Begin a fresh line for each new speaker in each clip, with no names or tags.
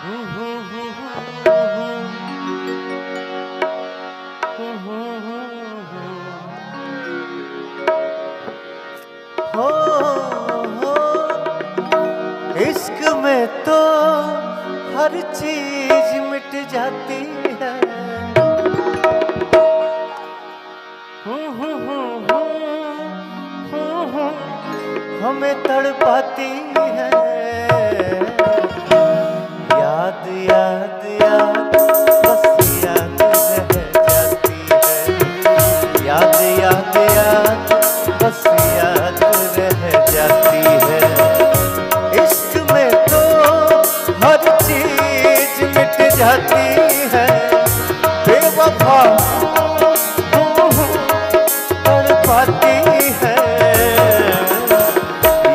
हो इश्क में तो हर चीज मिट जाती है। हमें तड़पाती है याद याद याद, बस याद रह जाती है। याद याद याद, बस याद रह जाती है। इश्क में तो हर चीज मिट जाती है। बेवफा तड़पाती है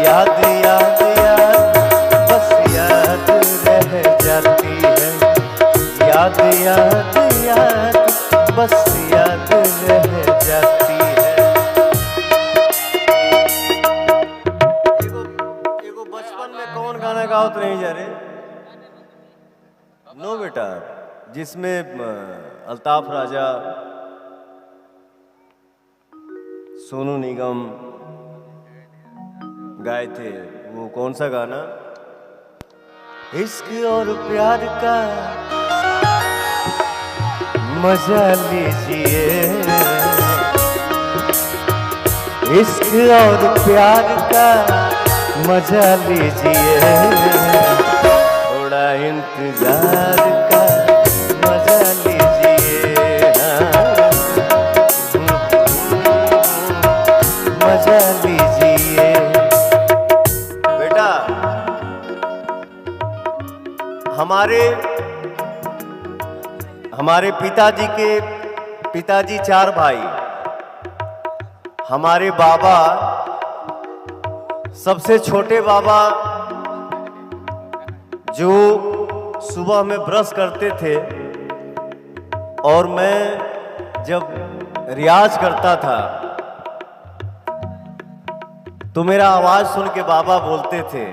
याद याद याद, बस याद रह जाती है। याद याद याद, बस याद रह जाती है। एगो बचपन में कौन गाना गाओ तो नहीं जा रहे? नो बेटा, जिसमें अल्ताफ राजा, सोनू निगम गाए थे, वो कौन सा गाना? इश्क और प्यार का मजा लीजिए। इश्क और प्यार का मजा लीजिए। थोड़ा इंतजार का मजा लीजिए। मजा लीजिए बेटा। हमारे पिताजी 4 भाई। हमारे बाबा, सबसे छोटे बाबा जो सुबह में ब्रश करते थे, और मैं जब रियाज करता था तो मेरा आवाज सुन के बाबा बोलते थे,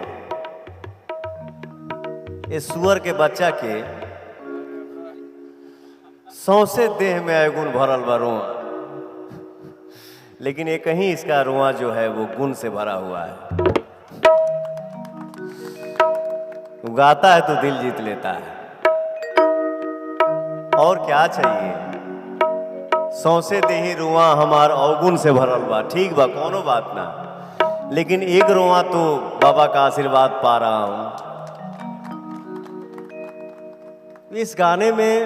ये सुअर के बच्चा के सौंसे देह में अवगुण भरल बा रुआ, लेकिन एक ही इसका रुआ जो है वो गुण से भरा हुआ है। वो गाता है तो दिल जीत लेता है। और क्या चाहिए? सौंसे देही रुआ हमार अवगुण से भरल बा, ठीक बा, कोनो बात ना, लेकिन एक रुआ तो बाबा का आशीर्वाद पा रहा हूं। इस गाने में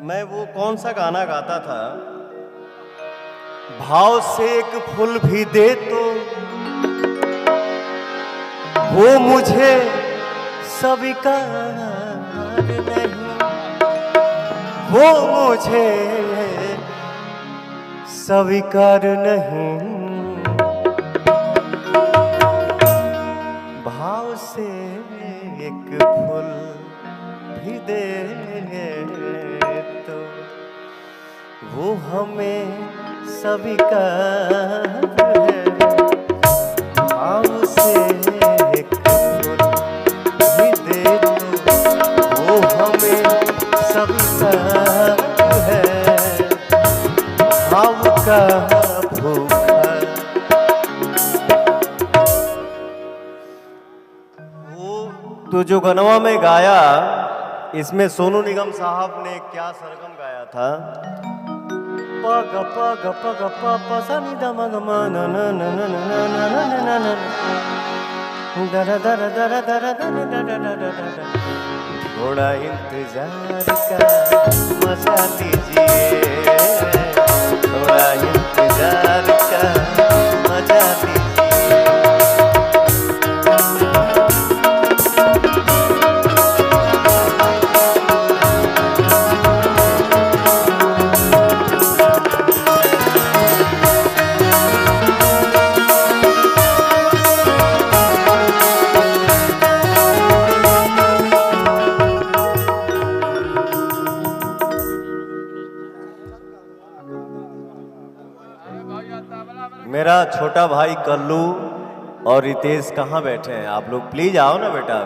मैं वो कौन सा गाना गाता था? भाव से एक फूल भी दे तो वो मुझे स्वीकार नहीं, वो मुझे स्वीकार नहीं। भाव से एक फूल भी दे तो वो हमें स्वीकार है। भाव से एक फूल भी दे तो वो हमें स्वीकार है। भाव का भूखा वो तो जो गनवा में गाया, इसमें सोनू निगम साहब ने क्या सरगम गाया था? प ग प ग प ग प प सा नि द म ग म न न न न न न न न न न द र द र द र द र द न द द द द द। थोड़ा इंतजार का मजा लीजिए। थोड़ा इंतजार का मजा लीजिए। मेरा छोटा भाई कल्लू और रितेश कहाँ बैठे हैं? आप लोग प्लीज आओ ना बेटा,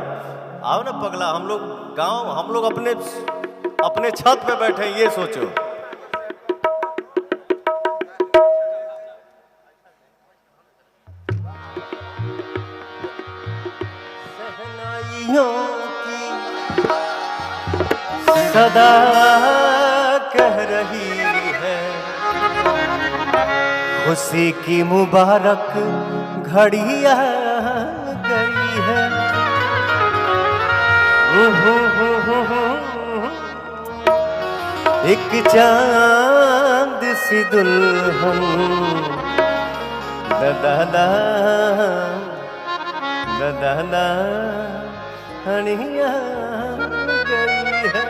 आओ ना पगला, हम लोग गांव, हम लोग अपने अपने छत पे बैठे हैं, ये सोचो। सदा कह रही है खुशी की मुबारक घड़ी आ गई है। एक चांद सी दुल्हन दादा दादा हनिया गई है।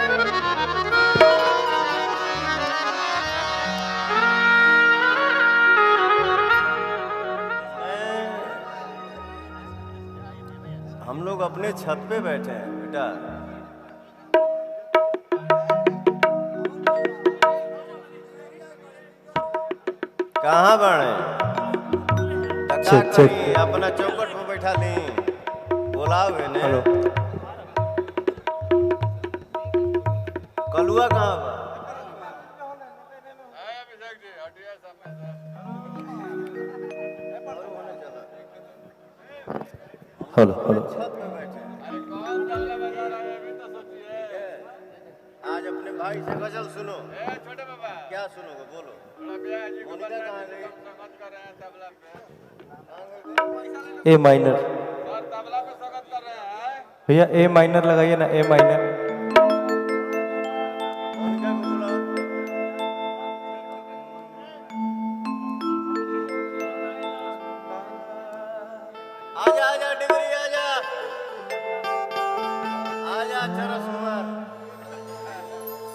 हम लोग अपने छत पे बैठे हैं बेटा। कहाँ बने? अपना चौकट पे बैठा ली, बोलाओ ने।
हेलो,
कलुआ कहाँ बा?
Hello hello.
आज अपने भाई से गजल सुनो। छोटे बाबा क्या सुनोगे बोलो?
ए माइनर भैया, ए माइनर लगाइए ना, ए माइनर।
आजा आजा डिग्री आजा, आजा चरस कुमार।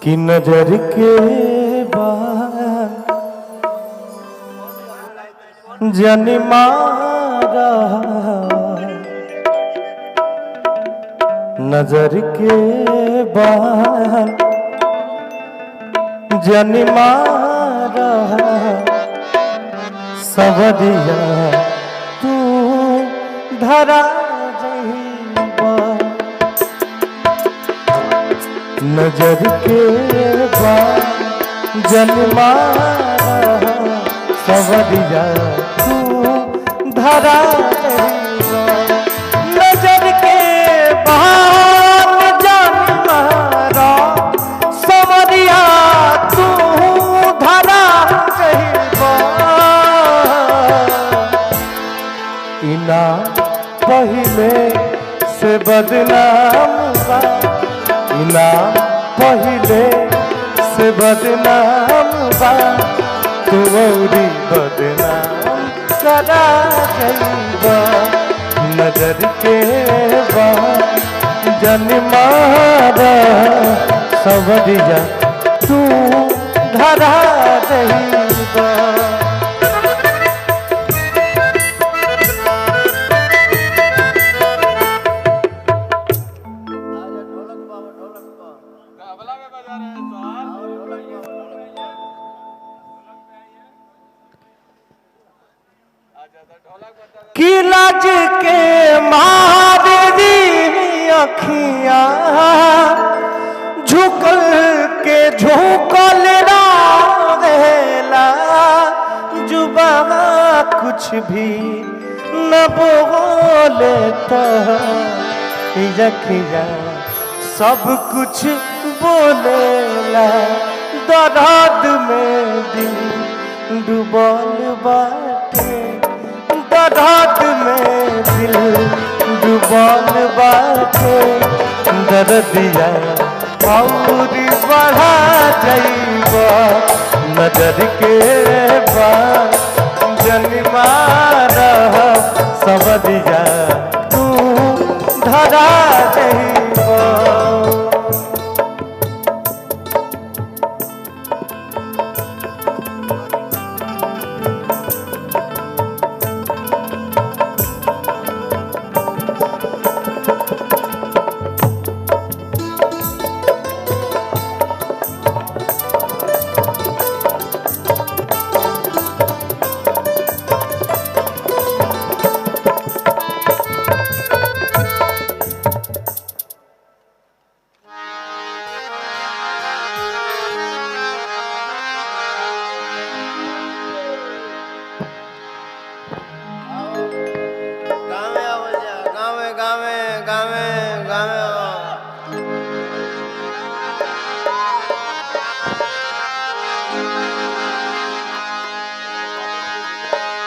कि नजर के बाद जन मारा, नजर के बाद जन मारा, सवरिया तू धरा जइबा। नजर के बाद जन मारा, सवरिया तू धरा जइबा। नजर के बाद जन मारा, सवरिया तू धरा जइबा। इना पहले से बदनाम बा, इना पहले से बदनाम बा, तू औरी बदनाम करा जइबा। नजर के बाद जन मारा, सवरिया तू धरा जइबा। कि लाज के मारे दी अखियां झुकल के झोंकल रहेला। जुबा कुछ भी न बोले तो यखिया सब कुछ बोलेला। दर्द में दिल डूबल बाटे, दर्द में दिल डूबल बाटे। दर्दिया और बढ़ा जइबा। नजर के बाद जन मारा, सवरिया तू धरा जइबा।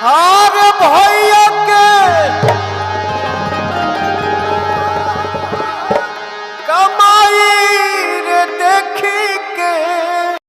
आर भर